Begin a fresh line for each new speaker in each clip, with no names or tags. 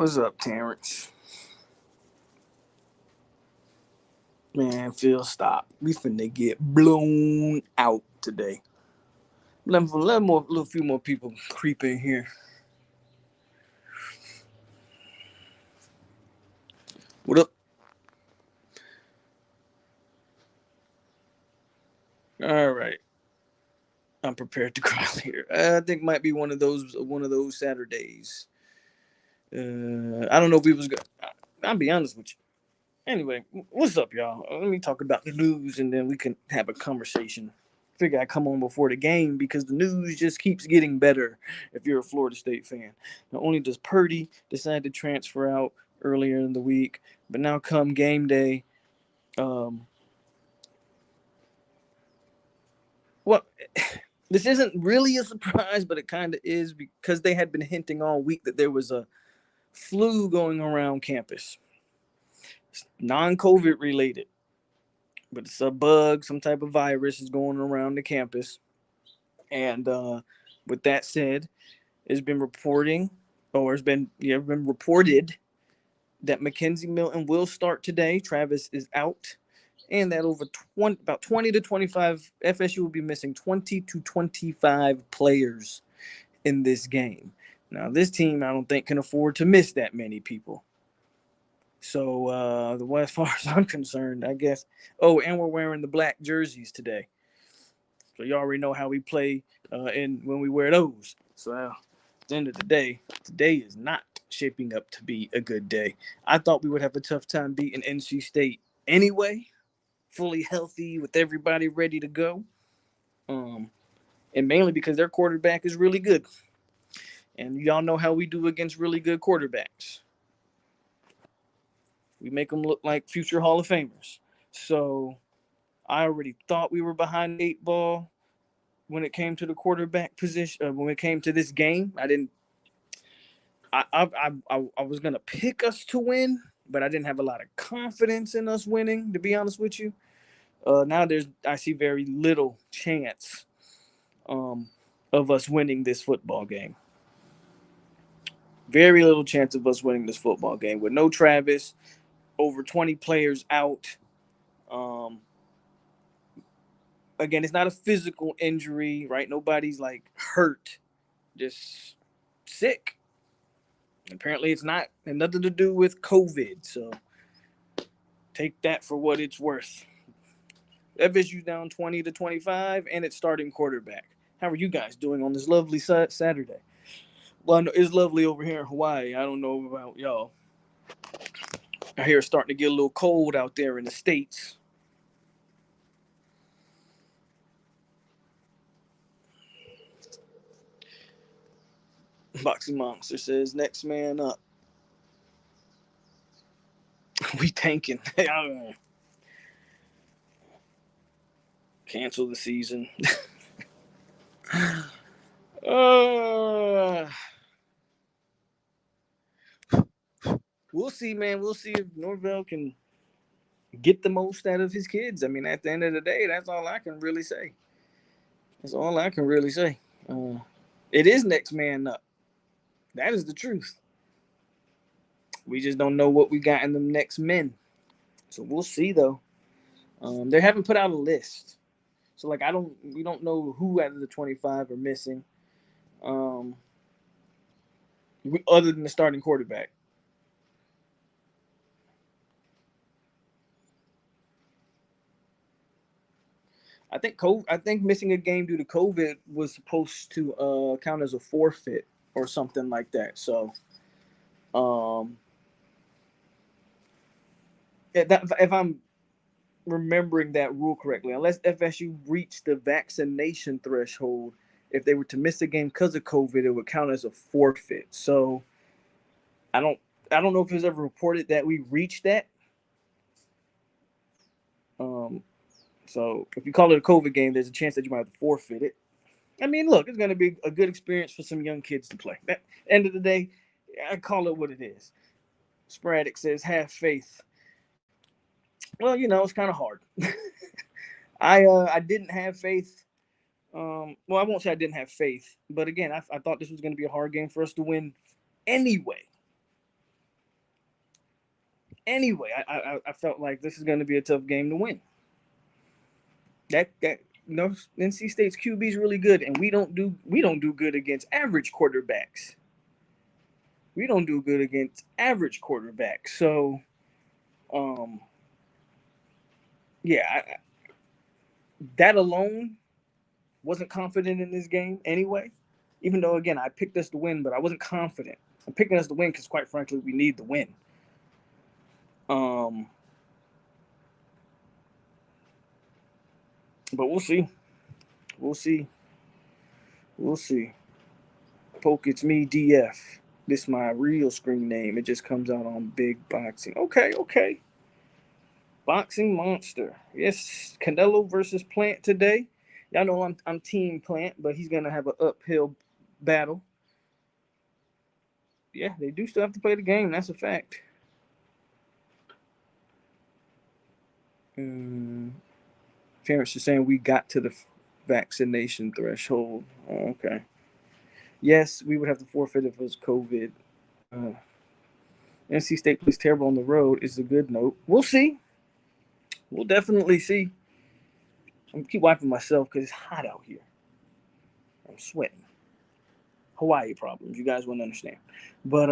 What's up, Terrence? Man, Phil, stop. We finna get blown out today. Let a few more people creep in here. What up? All right, I'm prepared to cry here. I think might be one of those Saturdays. I don't know if we was good. I'll be honest with you. Anyway, what's up, y'all? Let me talk about the news, and then we can have a conversation. Figure I come on before the game because the news just keeps getting better. If you're a Florida State fan, not only does Purdy decide to transfer out earlier in the week, but now come game day, um, well, this isn't really a surprise, but it kind of is because they had been hinting all week that there was a flu going around campus. It's non-COVID related, but it's a bug, some type of virus is going around the campus. And with that said, it's been been reported that Mackenzie Milton will start today. Travis is out, and that about 20 to 25 FSU will be missing 20 to 25 players in this game. Now, this team I don't think can afford to miss that many people. So, as far as I'm concerned, I guess. Oh, and we're wearing the black jerseys today. So you already know how we play when we wear those. So at the end of the day, today is not shaping up to be a good day. I thought we would have a tough time beating NC State anyway, fully healthy with everybody ready to go. Um, and mainly because their quarterback is really good. And y'all know how we do against really good quarterbacks. We make them look like future Hall of Famers. So I already thought we were behind the eight ball when it came to the quarterback position. When it came to this game, I didn't. I was gonna pick us to win, but I didn't have a lot of confidence in us winning. To be honest with you, now I see very little chance of us winning this football game. Very little chance of us winning this football game with no Travis, over 20 players out. Um, Again, it's not a physical injury, right? Nobody's like hurt, just sick. Apparently, it's not had nothing to do with COVID. So take that for what it's worth. FSU down 20 to 25, and it's starting quarterback. How are you guys doing on this lovely Saturday? Well, I know it's lovely over here in Hawaii. I don't know about y'all. I hear it's starting to get a little cold out there in the States. Boxing Monster says, next man up. We tanking. Cancel the season. uh, we'll see, man. We'll see if Norvell can get the most out of his kids. I mean, at the end of the day, that's all I can really say. That's all I can really say. It is next man up. That is the truth. We just don't know what we got in the next men. So we'll see, though. They haven't put out a list. So, like, we don't know who out of the 25 are missing. Other than the starting quarterback. I think missing a game due to COVID was supposed to count as a forfeit or something like that. So, if I'm remembering that rule correctly, unless FSU reached the vaccination threshold, if they were to miss a game because of COVID, it would count as a forfeit. So, I don't know if it was ever reported that we reached that. So if you call it a COVID game, there's a chance that you might have to forfeit it. I mean, look, it's going to be a good experience for some young kids to play. At the end of the day, I call it what it is. Sporadic says, have faith. Well, it's kind of hard. I didn't have faith. Well, I won't say I didn't have faith, but again, I thought this was going to be a hard game for us to win anyway. Anyway, I felt like this is going to be a tough game to win. That no, NC State's QB is really good, and we don't do good against average quarterbacks. We don't do good against average quarterbacks. So, um, yeah, that alone wasn't confident in this game anyway. Even though again I picked us to win, but I wasn't confident. I'm picking us to win because quite frankly we need the win. Um, but we'll see. We'll see. We'll see. POLK, it's me, DF. This is my real screen name. It just comes out on Big Boxing. Okay, okay. Boxing Monster. Yes, Canelo versus Plant today. Y'all know I'm Team Plant, but he's gonna have an uphill battle. Yeah, they do still have to play the game. That's a fact. Parents are saying we got to the vaccination threshold. Oh, okay. Yes, we would have to forfeit if it was COVID. Uh, NC State plays terrible on the road is a good note. We'll see. We'll definitely see. I'm gonna keep wiping myself because it's hot out here. I'm sweating. Hawaii problems. You guys wouldn't understand. But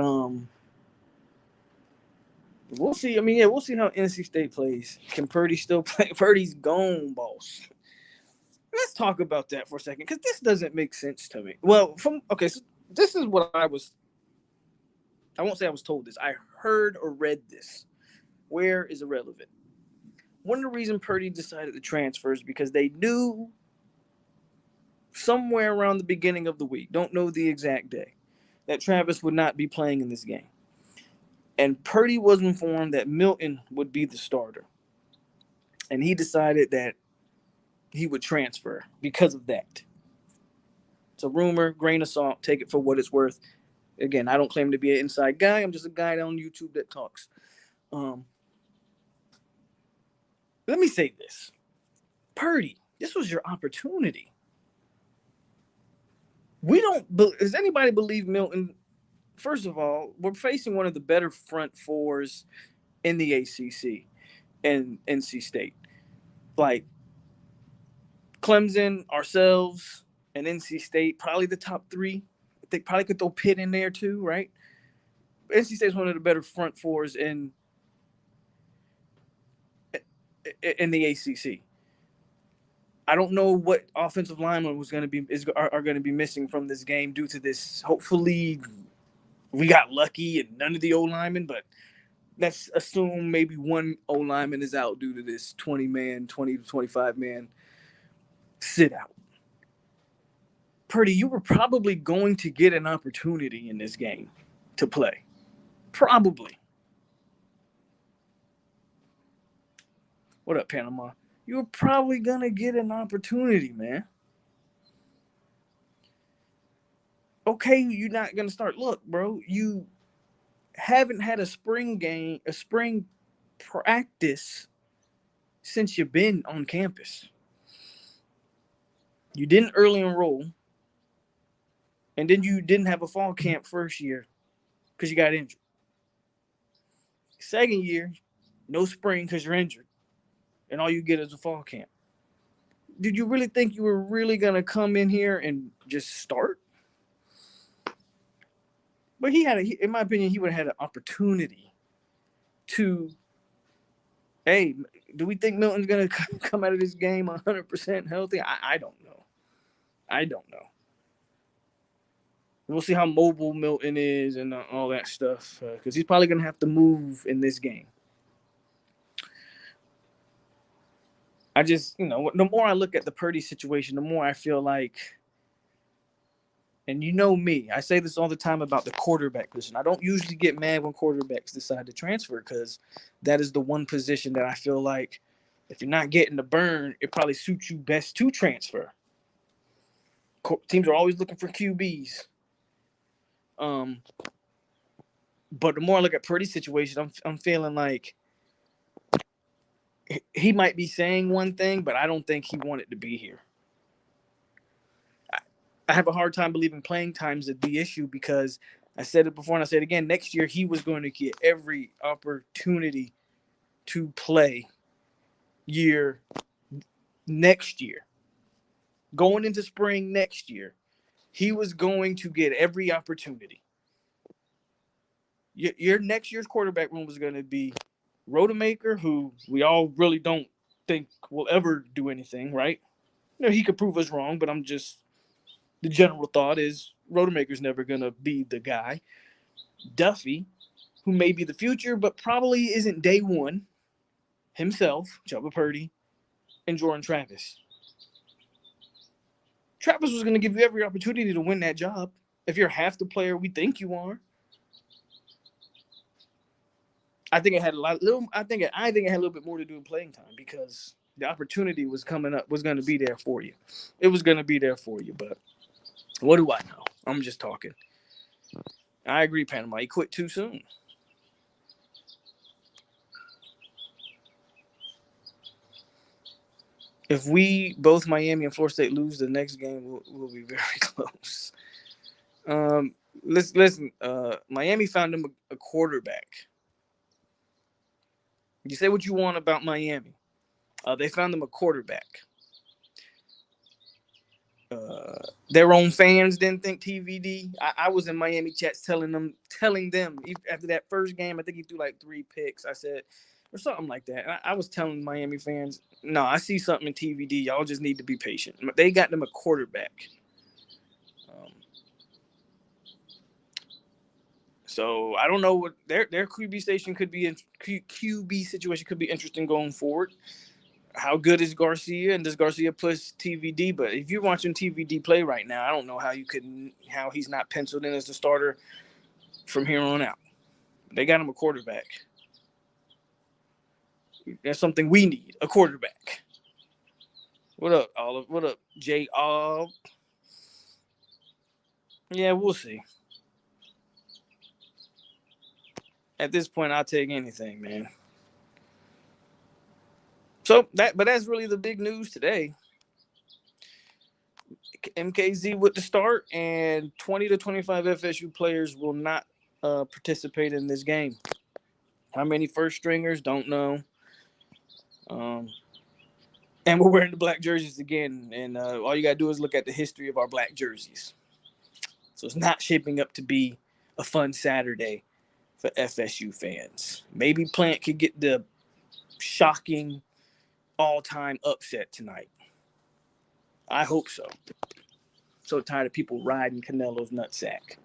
we'll see. I mean, yeah, we'll see how NC State plays. Can Purdy still play? Purdy's gone, boss. Let's talk about that for a second because this doesn't make sense to me. Well, so this is what I was. I won't say I was told this. I heard or read this. Where is irrelevant? One of the reasons Purdy decided to transfer is because they knew somewhere around the beginning of the week, don't know the exact day, that Travis would not be playing in this game. And Purdy was informed that Milton would be the starter. And he decided that he would transfer because of that. It's a rumor, grain of salt, take it for what it's worth. Again, I don't claim to be an inside guy. I'm just a guy on YouTube that talks. Let me say this. Purdy, this was your opportunity. Does anybody believe Milton? First of all, we're facing one of the better front fours in the ACC and NC State. Like Clemson, ourselves, and NC State, probably the top three. They probably could throw Pitt in there too, right? NC State's one of the better front fours in the ACC. I don't know what offensive lineman are going to be missing from this game due to this. Hopefully, we got lucky and none of the O linemen, but let's assume maybe one O lineman is out due to this 20 to 25 man sit out. Purdy, you were probably going to get an opportunity in this game to play. Probably. What up, Panama? You were probably going to get an opportunity, man. Okay, you're not going to start. Look, bro, you haven't had a spring practice since you've been on campus. You didn't early enroll, and then you didn't have a fall camp first year because you got injured. Second year, no spring because you're injured, and all you get is a fall camp. Did you really think you were really going to come in here and just start? But in my opinion, he would have had an opportunity to, hey, do we think Milton's going to come out of this game 100% healthy? I don't know. I don't know. We'll see how mobile Milton is and all that stuff because he's probably going to have to move in this game. I just, the more I look at the Purdy situation, the more I feel like, and you know me, I say this all the time about the quarterback position. I don't usually get mad when quarterbacks decide to transfer because that is the one position that I feel like if you're not getting the burn, it probably suits you best to transfer. Teams are always looking for QBs. But the more I look at Purdy's situation, I'm feeling like he might be saying one thing, but I don't think he wanted to be here. I have a hard time believing playing time is the issue because I said it before and I said it again. Next year, he was going to get every opportunity to play next year. Going into spring next year, he was going to get every opportunity. Your next year's quarterback room was going to be Rodemaker, who we all really don't think will ever do anything, right? He could prove us wrong, but the general thought is Rodemaker's never going to be the guy. Duffy, who may be the future, but probably isn't day one, himself, Chubba Purdy, and Jordan Travis. Travis was going to give you every opportunity to win that job if you're half the player we think you are. I think it had I think it had a little bit more to do with playing time because the opportunity was coming up, was going to be there for you. It was going to be there for you, but what do I know? I'm just talking. I agree, Panama. He quit too soon. If we both Miami and Florida State lose the next game, we'll be very close. Listen. Miami found him a quarterback. You say what you want about Miami. They found them a quarterback. Their own fans didn't think TVD. I was in Miami chats telling them after that first game, I think he threw like 3 picks. I said, or something like that. I was telling Miami fans, no, I see something in TVD. Y'all just need to be patient. They got them a quarterback. So I don't know what their QB station could be. QB situation could be interesting going forward. How good is Garcia, and does Garcia push TVD? But if you're watching TVD play right now, I don't know how he's not penciled in as the starter from here on out. They got him a quarterback. That's something we need, a quarterback. What up, Olive? What up, J. Olive? Yeah, we'll see. At this point, I'll take anything, man. But that's really the big news today. MKZ with the start, and 20 to 25 FSU players will not participate in this game. How many first stringers? Don't know. And we're wearing the black jerseys again, and all you got to do is look at the history of our black jerseys. So it's not shaping up to be a fun Saturday for FSU fans. Maybe Plant could get the shocking all-time upset tonight. I hope so. So tired of people riding Canelo's nutsack.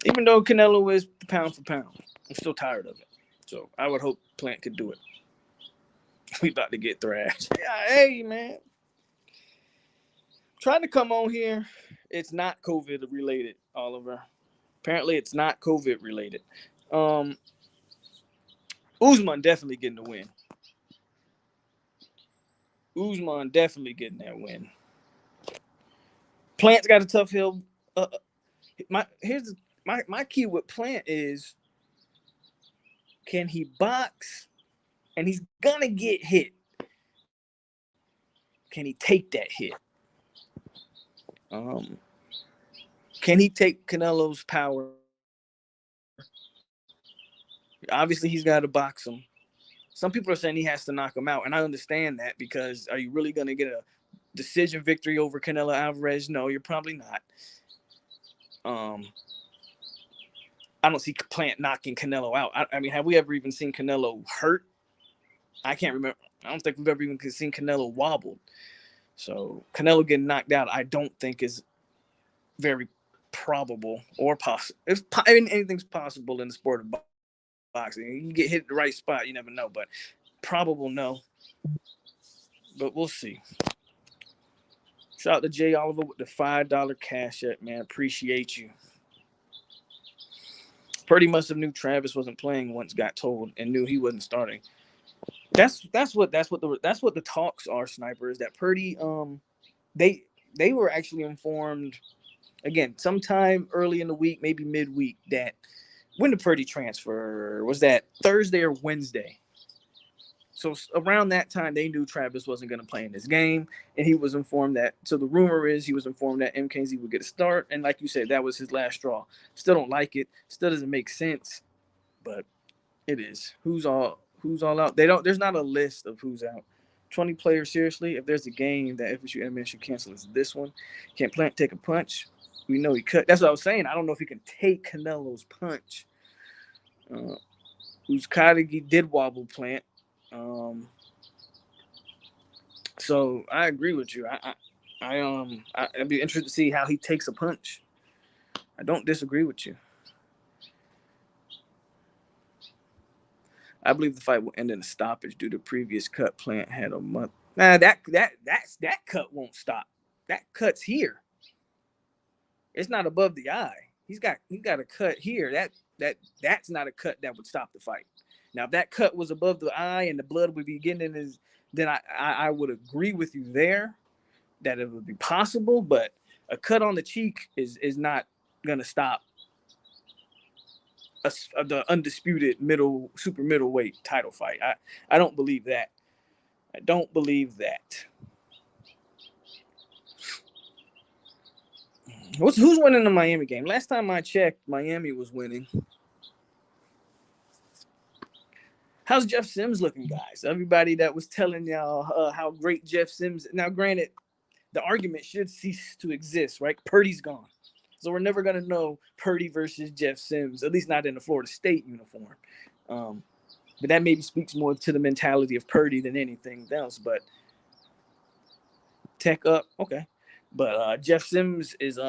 Even though Canelo is pound for pound, I'm still tired of it. So I would hope Plant could do it. We about to get thrashed. Yeah, hey, man. Trying to come on here. It's not COVID related, Oliver. Apparently, it's not COVID related. Usman definitely getting the win. Usman definitely getting that win. Plant's got a tough hill. My key with Plant is, can he box? And he's gonna get hit. Can he take that hit? Can he take Canelo's power? Obviously, he's got to box him. Some people are saying he has to knock him out, and I understand that, because are you really going to get a decision victory over Canelo Alvarez? No, you're probably not. I don't see Plant knocking Canelo out. I mean, have we ever even seen Canelo hurt? I can't remember. I don't think we've ever even seen Canelo wobbled. So Canelo getting knocked out, I don't think is very probable or possible. Anything's possible in the sport of boxing. You get hit at the right spot, you never know. But probable, no. But we'll see. Shout out to Jay Oliver with the $5 cash app, man. Appreciate you. Purdy must have knew Travis wasn't playing once got told, and knew he wasn't starting. That's what the talks are, Sniper, is that Purdy they were actually informed again sometime early in the week, maybe midweek, that when the Purdy transfer was that Thursday or Wednesday. So around that time, they knew Travis wasn't going to play in this game, and he was informed that. So the rumor is he was informed that MKZ would get a start, and like you said, that was his last straw. Still don't like it. Still doesn't make sense, but it is. Who's all out? They don't. There's not a list of who's out. 20 players, seriously. If there's a game that FSU admin should cancel, it's this one. Can't take a punch. We know he cut. That's what I was saying. I don't know if he can take Canelo's punch. Uzcategui did wobble plant. So I agree with you. I'd be interested to see how he takes a punch. I don't disagree with you. I believe the fight will end in a stoppage due to previous cut. Plant had a month. Nah, that cut won't stop. That cut's here. It's not above the eye. He's got a cut here. That's not a cut that would stop the fight. Now, if that cut was above the eye and the blood would be getting in his, then I would agree with you there that it would be possible. But a cut on the cheek is not gonna stop the undisputed super middleweight title fight. I don't believe that. I don't believe that. Who's winning the Miami game? Last time I checked, Miami was winning. How's Jeff Sims looking, guys? Everybody that was telling y'all how great Jeff Sims. Now, granted, the argument should cease to exist, right? Purdy's gone. So we're never going to know Purdy versus Jeff Sims, at least not in the Florida State uniform. But that maybe speaks more to the mentality of Purdy than anything else. But tech up, okay. But Jeff Sims is,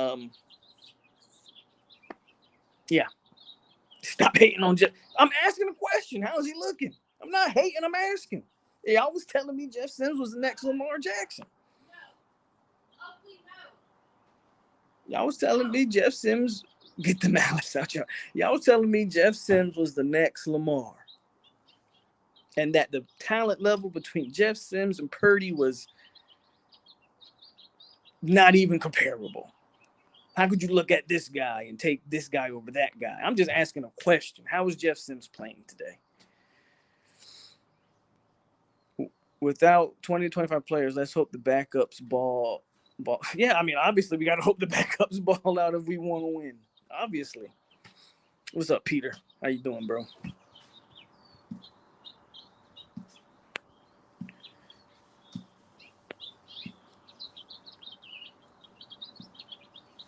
yeah. Stop hating on Jeff. I'm asking a question. How is he looking? I'm not hating. I'm asking. Y'all was telling me Jeff Sims was the next Lamar Jackson. Y'all was telling me Jeff Sims, get the malice out, y'all. Y'all was telling me Jeff Sims was the next Lamar. And that the talent level between Jeff Sims and Purdy was not even comparable. How could you look at this guy and take this guy over that guy? I'm just asking a question. How is Jeff Sims playing today? Without 20 to 25 players, let's hope the backups ball. Yeah, I mean, obviously, we got to hope the backups ball out if we want to win. Obviously. What's up, Peter? How you doing, bro?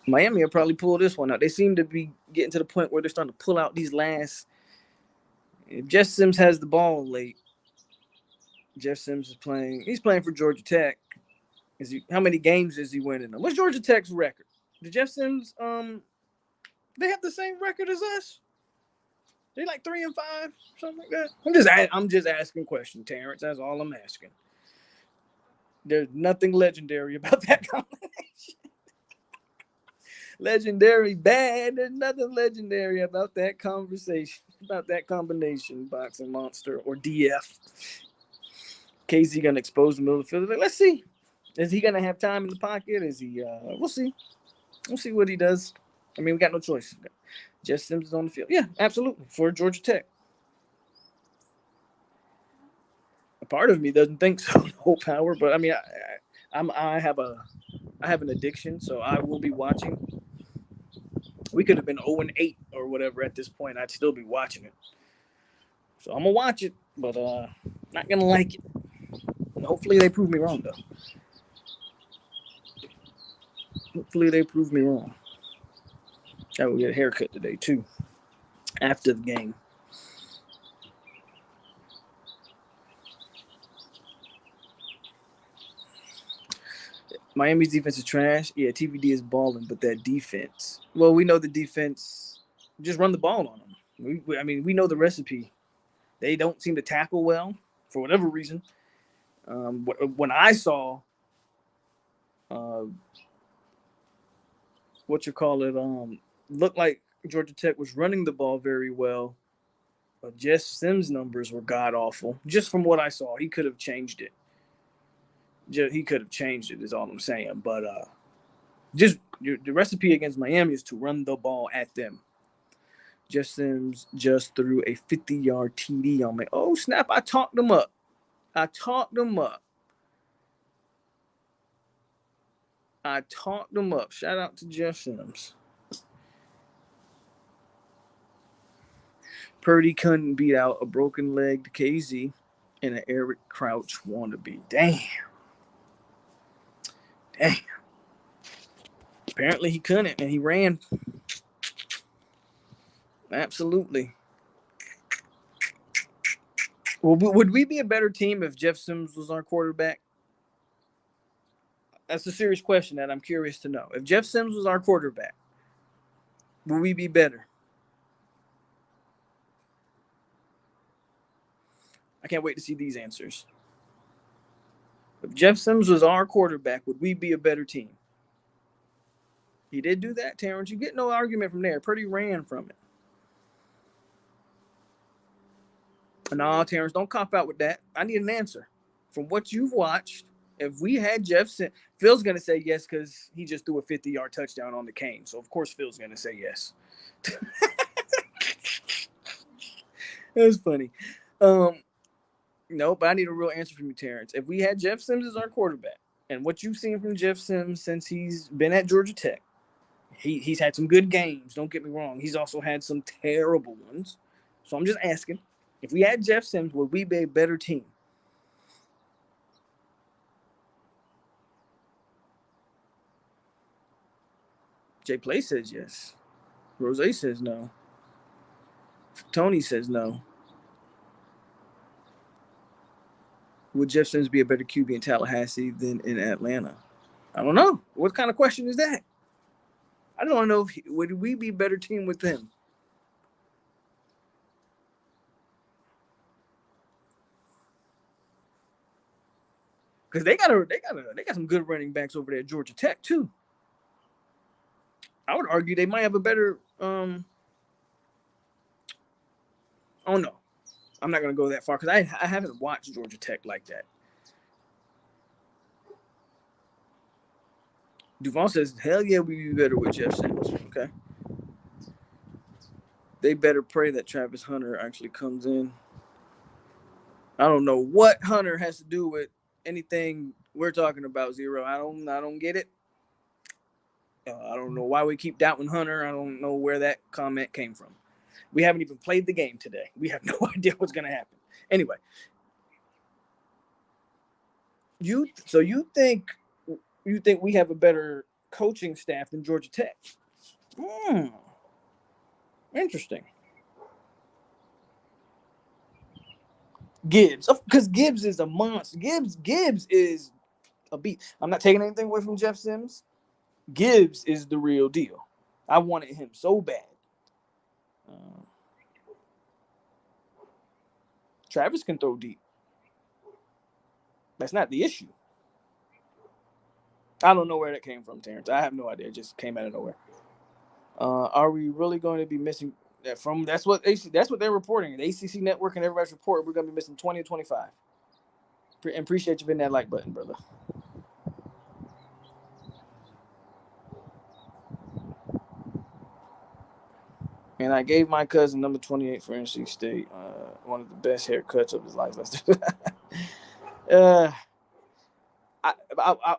Miami will probably pull this one out. They seem to be getting to the point where they're starting to pull out these last. If Jeff Sims has the ball late, Jeff Sims is playing. He's playing for Georgia Tech. How many games is he winning? What's Georgia Tech's record? Did Jeff Sims? They have the same record as us. They like 3-5, something like that. I'm just asking questions, Terrence. That's all I'm asking. There's nothing legendary about that combination. Legendary bad. There's nothing legendary about that conversation, about that combination, Boxing Monster or DF. KZ gonna expose the middle of the field. Let's see. Is he gonna have time in the pocket? Is he? We'll see. We'll see what he does. I mean, we got no choice. Jeff Sims is on the field. Yeah, absolutely, for Georgia Tech. A part of me doesn't think so, no power, but I mean, I have an addiction, so I will be watching. We could have been 0-8 or whatever at this point. I'd still be watching it. So I'm gonna watch it, but not gonna like it. And hopefully they prove me wrong, though. Hopefully they prove me wrong. I will get a haircut today too, after the game. Miami's defense is trash. Yeah, TVD is balling, but that defense. Well, we know the defense. Just run the ball on them. We know the recipe. They don't seem to tackle well for whatever reason. When I saw, looked like Georgia Tech was running the ball very well, but Jeff Sims' numbers were god awful. Just from what I saw, he could have changed it. He could have changed it, is all I'm saying. But the recipe against Miami is to run the ball at them. Jeff Sims just threw a 50-yard TD on me. Oh, snap, I talked him up. I talked him up. Shout out to Jeff Sims. Purdy couldn't beat out a broken-legged KZ and an Eric Crouch wannabe. Damn. Apparently he couldn't, and he ran. Absolutely. Well, would we be a better team if Jeff Sims was our quarterback? That's a serious question that I'm curious to know. If Jeff Sims was our quarterback, would we be better? I can't wait to see these answers. If Jeff Sims was our quarterback, would we be a better team? He did do that, Terrence. You get no argument from there. Purdy ran from it. No, Terrence, don't cop out with that. I need an answer. From what you've watched, if we had Jeff Sims, Phil's going to say yes because he just threw a 50-yard touchdown on the cane. So, of course, Phil's going to say yes. That was funny. No, but I need a real answer from you, Terrence. If we had Jeff Sims as our quarterback, and what you've seen from Jeff Sims since he's been at Georgia Tech, he's had some good games. Don't get me wrong. He's also had some terrible ones. So I'm just asking, if we had Jeff Sims, would we be a better team? Jay Play says yes. Rose says no. Tony says no. Would Jeff Sims be a better QB in Tallahassee than in Atlanta? I don't know. What kind of question is that? I don't know. Would we be a better team with them? Because they got some good running backs over there at Georgia Tech too. I would argue they might have a better. Oh no, I'm not gonna go that far because I haven't watched Georgia Tech like that. Duval says, "Hell yeah, we'd be better with Jeff Sims." Okay. They better pray that Travis Hunter actually comes in. I don't know what Hunter has to do with anything we're talking about, Zero. I don't get it. I don't know why we keep doubting Hunter. I don't know where that comment came from. We haven't even played the game today. We have no idea what's going to happen. Anyway, you think we have a better coaching staff than Georgia Tech? Interesting. Gibbs, because Gibbs is a monster. Gibbs is a beat. I'm not taking anything away from Jeff Sims. Gibbs is the real deal. I wanted him so bad. Travis can throw deep. That's not the issue. I don't know where that came from, Terrence. I have no idea. It just came out of nowhere. Are we really going to be missing that from? That's what they're reporting. The ACC network and everybody's reporting. We're going to be missing 20 to 25. And appreciate you hitting that like button, brother. And I gave my cousin number 28 for NC State. One of the best haircuts of his life.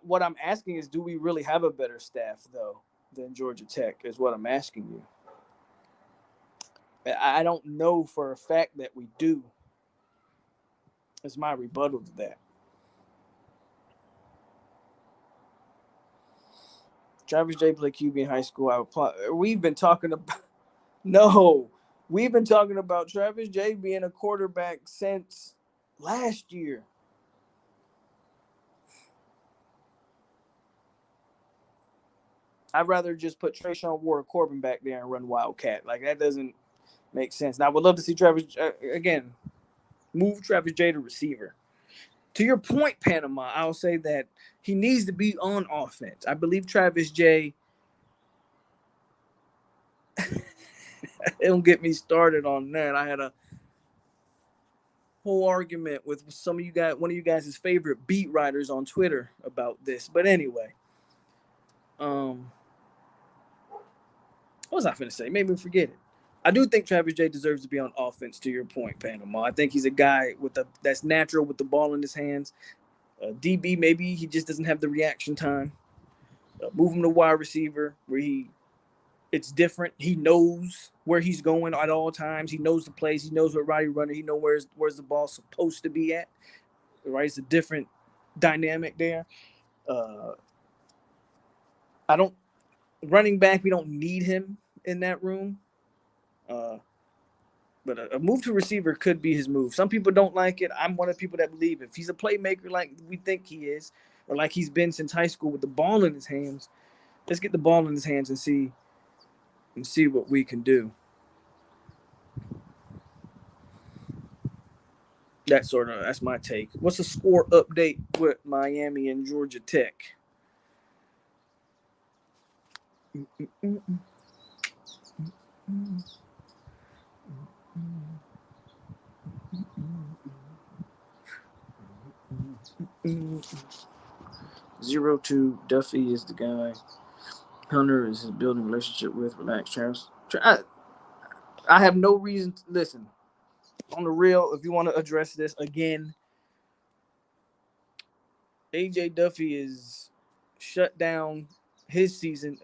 What I'm asking is, do we really have a better staff, though, than Georgia Tech, is what I'm asking you. I don't know for a fact that we do. It's my rebuttal to that. Travis J played QB in high school. We've been talking about Travis J being a quarterback since last year. I'd rather just put Trayshawn Ward Corbin back there and run Wildcat. Like, that doesn't make sense. Now, I would love to see Travis, again, move Travis J to receiver. To your point, Panama, I'll say that he needs to be on offense. I believe Travis J. Don't get me started on that. I had a whole argument with some of you guys, one of you guys' favorite beat writers on Twitter about this. But anyway, what was I finna say? Made me forget it. I do think Travis J deserves to be on offense. To your point, Panama. I think he's a guy that's natural with the ball in his hands. DB, maybe he just doesn't have the reaction time. Move him to wide receiver where it's different. He knows where he's going at all times. He knows the plays. He knows what route he's running. He knows where's the ball supposed to be at. Right, it's a different dynamic there. I don't running back. We don't need him in that room. But a move to receiver could be his move. Some people don't like it. I'm one of the people that believe if he's a playmaker like we think he is, or like he's been since high school with the ball in his hands, let's get the ball in his hands and see what we can do. That's my take. What's the score update with Miami and Georgia Tech? 0-2. Duffy is the guy. Hunter is his building relationship with. Relax, Travis. I have no reason to listen. On the real, if you want to address this again, AJ Duffy is shut down his season.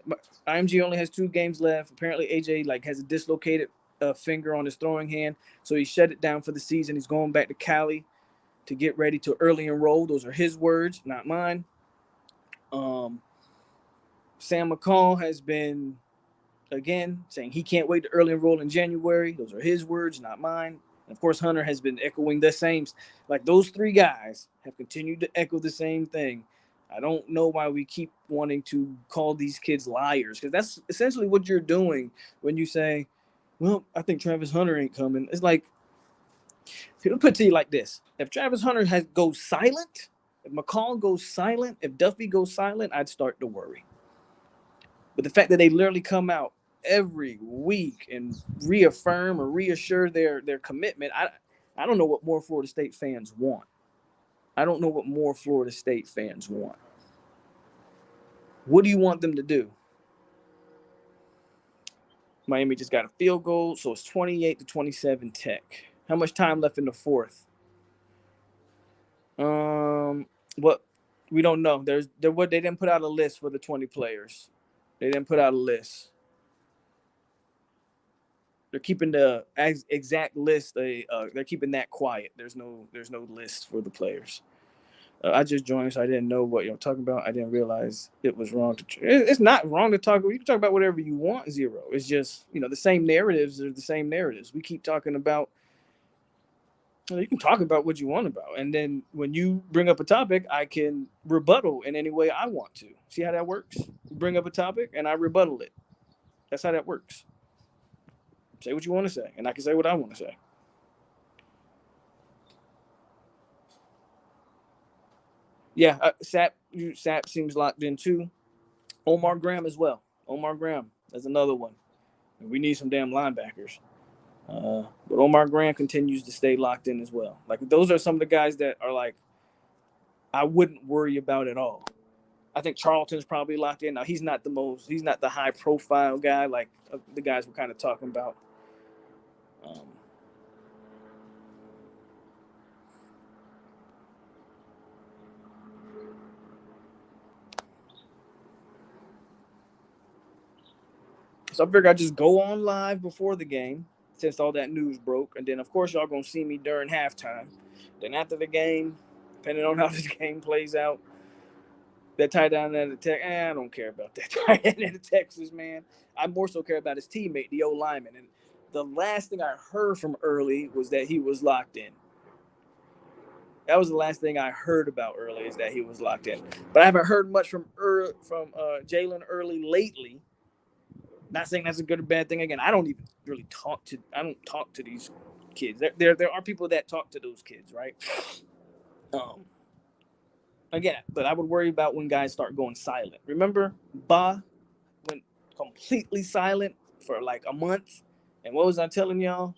IMG only has 2 games left. Apparently, AJ has a dislocated finger on his throwing hand, so he shut it down for the season. He's going back to Cali to get ready to early enroll. Those are his words, not mine. Sam McCall has been, again, saying he can't wait to early enroll in January. Those are his words, not mine. And of course, Hunter has been echoing the same. Those 3 guys have continued to echo the same thing. I don't know why we keep wanting to call these kids liars, because that's essentially what you're doing when you say, well, I think Travis Hunter ain't coming. It's like, people put it to you like this. If Travis Hunter goes silent, if McCall goes silent, if Duffy goes silent, I'd start to worry. But the fact that they literally come out every week and reaffirm or reassure their commitment, I don't know what more Florida State fans want. What do you want them to do? Miami just got a field goal, so it's 28-27 Tech. How much time left in the fourth? What we don't know. They didn't put out a list for the 20 players. They didn't put out a list. They're keeping the exact list. They're keeping that quiet. There's no list for the players. I just joined, so I didn't know what you're talking about. I didn't realize it was wrong to. It's not wrong to talk. You can talk about whatever you want. Zero. It's just the same narratives are the same narratives. We keep talking about. You can talk about what you want about, and then when you bring up a topic, I can rebuttal in any way I want to. See how that works? You bring up a topic, and I rebuttal it. That's how that works. Say what you want to say, and I can say what I want to say. Yeah, Sap seems locked in too. Omar Graham as well. Omar Graham, that's another one. We need some damn linebackers. But Omar Graham continues to stay locked in as well. Those are some of the guys that are I wouldn't worry about at all. I think Charlton's probably locked in. Now he's not the high profile guy like the guys we're kind of talking about. So I figured I'd just go on live before the game since all that news broke. And then, of course, y'all going to see me during halftime. Then after the game, depending on how this game plays out, that tight end at the Tech, I don't care about that tight end at the Texas, man. I more so care about his teammate, the O-lineman. And the last thing I heard from Early was that he was locked in. That was the last thing I heard about Early, is that he was locked in. But I haven't heard much from Jalen Early lately. Not saying that's a good or bad thing. Again, I don't even really talk to these kids. There are people that talk to those kids, right? Again, but I would worry about when guys start going silent. Remember, Ba went completely silent for a month. And what was I telling y'all?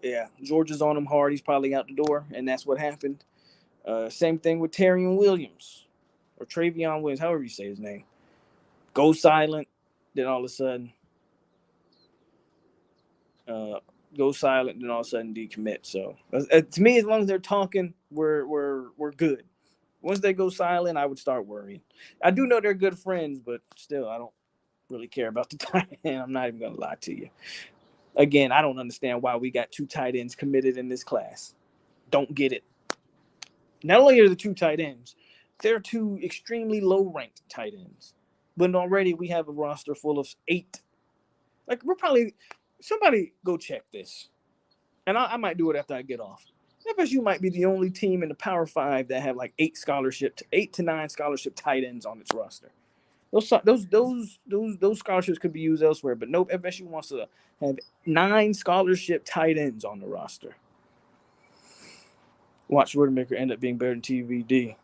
Yeah, Georgia's on him hard. He's probably out the door, and that's what happened. Same thing with Terrion Williams or Travion Williams, however you say his name. Go silent. Then all of a sudden, go silent, and all of a sudden decommit. So to me, as long as they're talking, we're good. Once they go silent, I would start worrying. I do know they're good friends, but still, I don't really care about the tight end. I'm not even gonna lie to you. Again, I don't understand why we got 2 tight ends committed in this class. Don't get it. Not only are the 2 tight ends, they're 2 extremely low-ranked tight ends. But already we have a roster full of 8. Like, we're probably somebody go check this, and I might do it after I get off. FSU might be the only team in the Power 5 that have like 8 to 9 scholarship tight ends on its roster. Those scholarships could be used elsewhere, but nope. FSU wants to have 9 scholarship tight ends on the roster. Watch Rodemaker end up being better than TVD.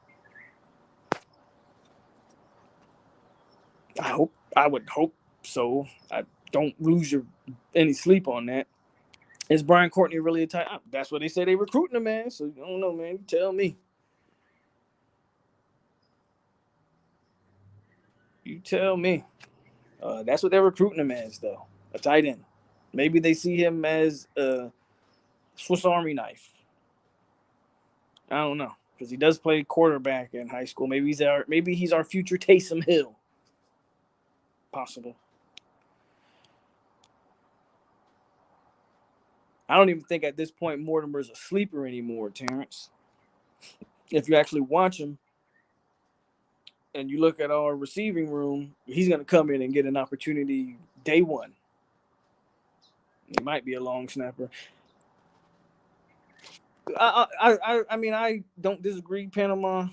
I would hope so. I don't lose any sleep on that. Is Brian Courtney really a tight end? That's what they say they recruiting him, man. So I don't know, man. You tell me. You tell me. That's what they're recruiting him as, though. A tight end. Maybe they see him as a Swiss Army knife. I don't know, because he does play quarterback in high school. Maybe he's our future Taysom Hill. Possible. I don't even think at this point Mortimer's a sleeper anymore, Terrence. If you actually watch him and you look at our receiving room, he's going to come in and get an opportunity day one. He might be a long snapper. I mean, I don't disagree. Panama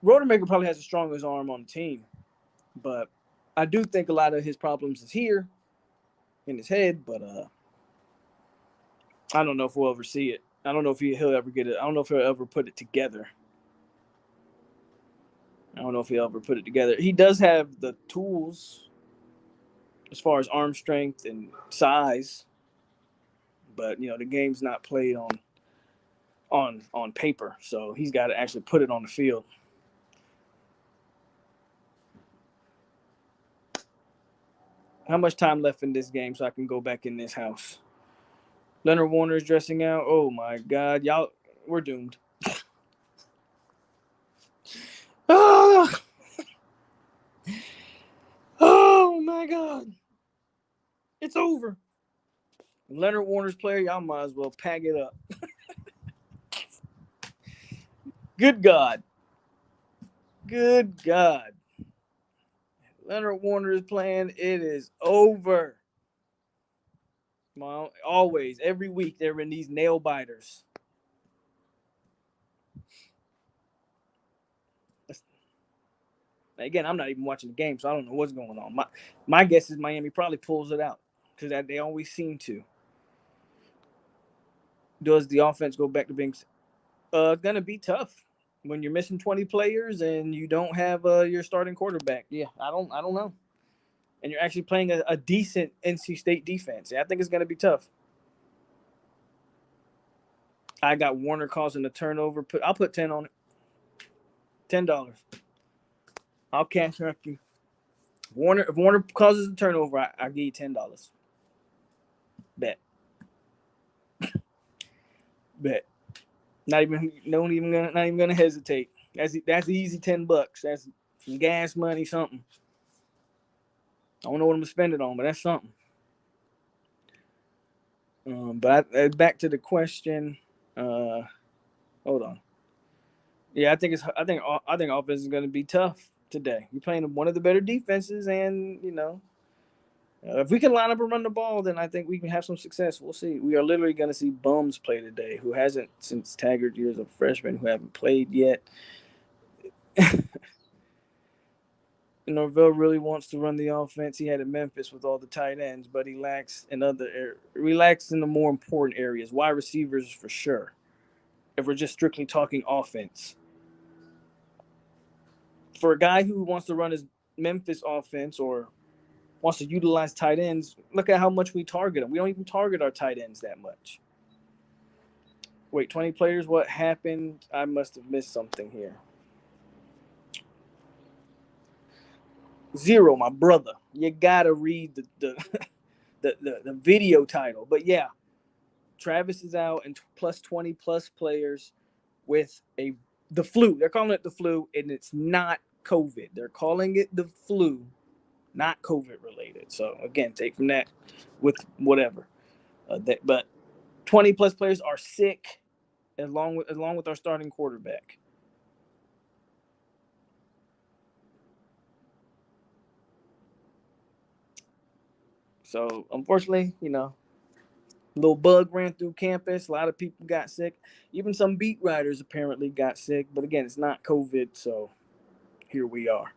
Rodemaker probably has the strongest arm on the team, but I do think a lot of his problems is here in his head. But I don't know if we'll ever see it. I don't know if he'll ever get it. I don't know if he'll ever put it together. I don't know if he'll ever put it together. He does have the tools as far as arm strength and size, but the game's not played on paper, so he's got to actually put it on the field. How much time left in this game so I can go back in this house? Leonard Warner's dressing out. Oh my God, y'all, we're doomed. Oh my God, it's over. Leonard Warner's player, y'all might as well pack it up. Good God. Good God. Leonard Warner is playing. It is over. Mom, always, every week, they're in these nail biters. Again, I'm not even watching the game, so I don't know what's going on. My guess is Miami probably pulls it out because they always seem to. Does the offense go back to being going to be tough when you're missing 20 players and you don't have your starting quarterback? Yeah, I don't know. And you're actually playing a decent NC State defense. Yeah, I think it's going to be tough. I got Warner causing a turnover. I'll put 10 on it. $10. I'll cash up you. If Warner causes a turnover, I'll give you $10. Bet. Bet. Not even gonna hesitate. That's easy $10. That's some gas money, something. I don't know what I'm gonna spend it on, but that's something. But back to the question. Hold on. Yeah, I think offense is gonna be tough today. You're playing one of the better defenses, and if we can line up and run the ball, then I think we can have some success. We'll see. We are literally going to see bums play today who hasn't since Taggart years of freshmen who haven't played yet. Norvell really wants to run the offense. He had at Memphis with all the tight ends, but he lacks in the more important areas. Wide receivers for sure. If we're just strictly talking offense. For a guy who wants to run his Memphis offense or wants to utilize tight ends, look at how much we target them. We don't even target our tight ends that much. Wait, 20 players? What happened? I must have missed something here. Zero, my brother. You gotta read the the video title. But yeah, Travis is out and plus 20 plus players with the flu. They're calling it the flu, and it's not COVID. They're calling it the flu, not COVID related. So again, take from that with whatever. But 20 plus players are sick, along with our starting quarterback. So unfortunately, a little bug ran through campus. A lot of people got sick. Even some beat writers apparently got sick. But again, it's not COVID. So here we are.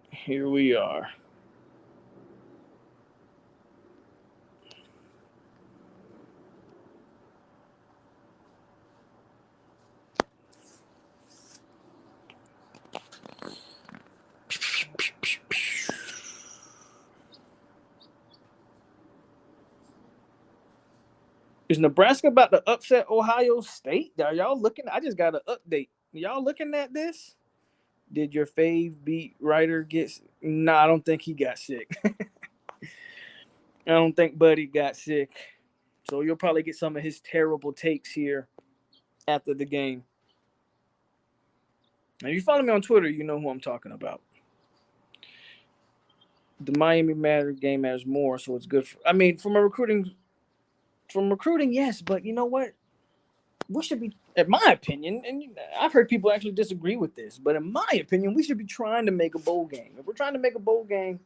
Here we are. Is Nebraska about to upset Ohio State? Are y'all looking? I just got an update. Y'all looking at this? Did your fave beat writer get? No, I don't think he got sick. I don't think Buddy got sick. So you'll probably get some of his terrible takes here after the game. And if you follow me on Twitter, you know who I'm talking about. The Miami game matters more, so it's good. I mean, from recruiting, yes, but you know what? We should be, in my opinion, and I've heard people actually disagree with this, but in my opinion, we should be trying to make a bowl game. If we're trying to make a bowl game,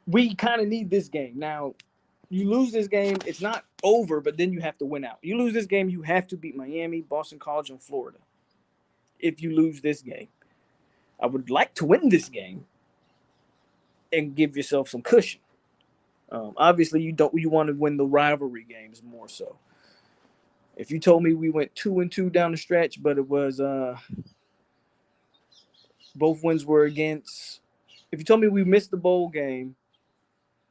we kind of need this game. Now, you lose this game, it's not over, but then you have to win out. You lose this game, you have to beat Miami, Boston College, and Florida. If you lose this game, I would like to win this game and give yourself some cushion. Obviously, you want to win the rivalry games more so. If you told me we went 2-2 down the stretch, but it was both wins were against. If you told me we missed the bowl game,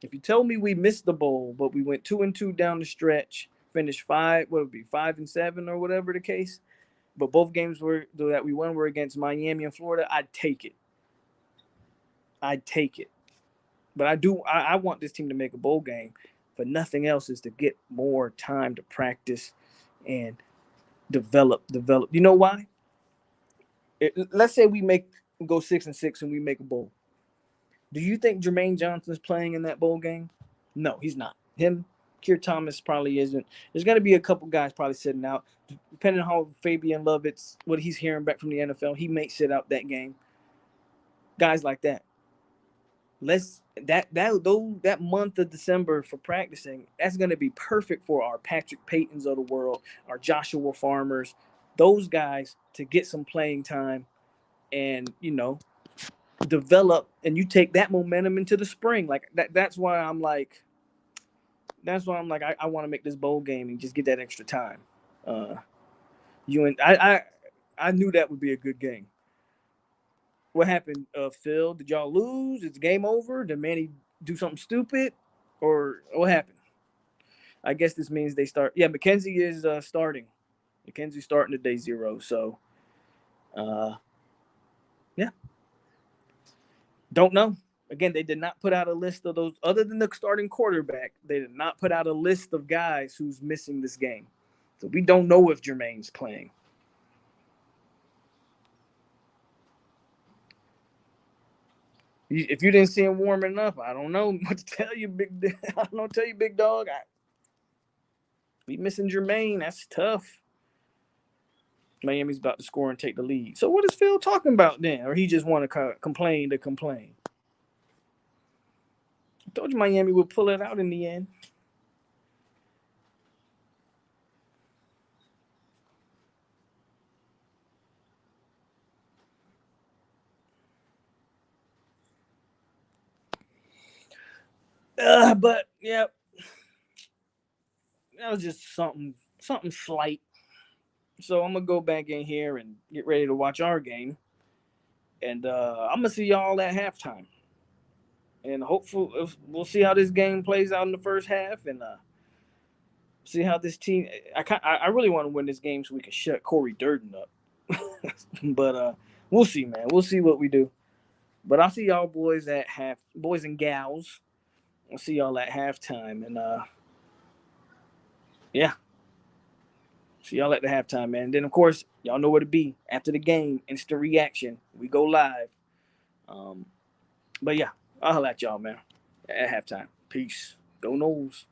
if you tell me we missed the bowl, but we went 2-2 down the stretch, finished what would be 5-7 or whatever the case, but both games that we won were against Miami and Florida, I'd take it. I'd take it. But I want this team to make a bowl game, but nothing else is to get more time to practice and develop. You know why? Let's say we go 6-6 and we make a bowl. Do you think Jermaine Johnson's playing in that bowl game? No, he's not. Him, Keir Thomas probably isn't. There's going to be a couple guys probably sitting out. Depending on how Fabian Lovitz, what he's hearing back from the NFL, he may sit out that game. Guys like that. That month of December for practicing, that's going to be perfect for our Patrick Paytons of the world, our Joshua Farmers, those guys to get some playing time and, develop, and you take that momentum into the spring. Like that's why I'm like I want to make this bowl game and just get that extra time. You and I knew that would be a good game. What happened, Phil? Did y'all lose? Is the game over? Did Manny do something stupid? Or what happened? I guess this means they start. Yeah, McKenzie is starting. McKenzie's starting to day zero. So, yeah. Don't know. Again, they did not put out a list of those, other than the starting quarterback. They did not put out a list of guys who's missing this game. So we don't know if Jermaine's playing. If you didn't see him warming up, I don't know what to tell you, I don't know what to tell you, big dog. We missing Jermaine. That's tough. Miami's about to score and take the lead. So what is Phil talking about then? Or he just want to complain to complain? I told you Miami would pull it out in the end. But yeah, that was just something slight. So I'm gonna go back in here and get ready to watch our game, and I'm gonna see y'all at halftime. And hopefully we'll see how this game plays out in the first half, and see how this team. I really want to win this game so we can shut Corey Durden up. But we'll see, man. We'll see what we do. But I'll see y'all boys and gals. I'll see y'all at halftime, and yeah, see y'all at the halftime, man. And then of course y'all know where to be after the game. Instant reaction. We go live. Um, but yeah, I'll holla at y'all, man, at halftime. Peace. Go Noles.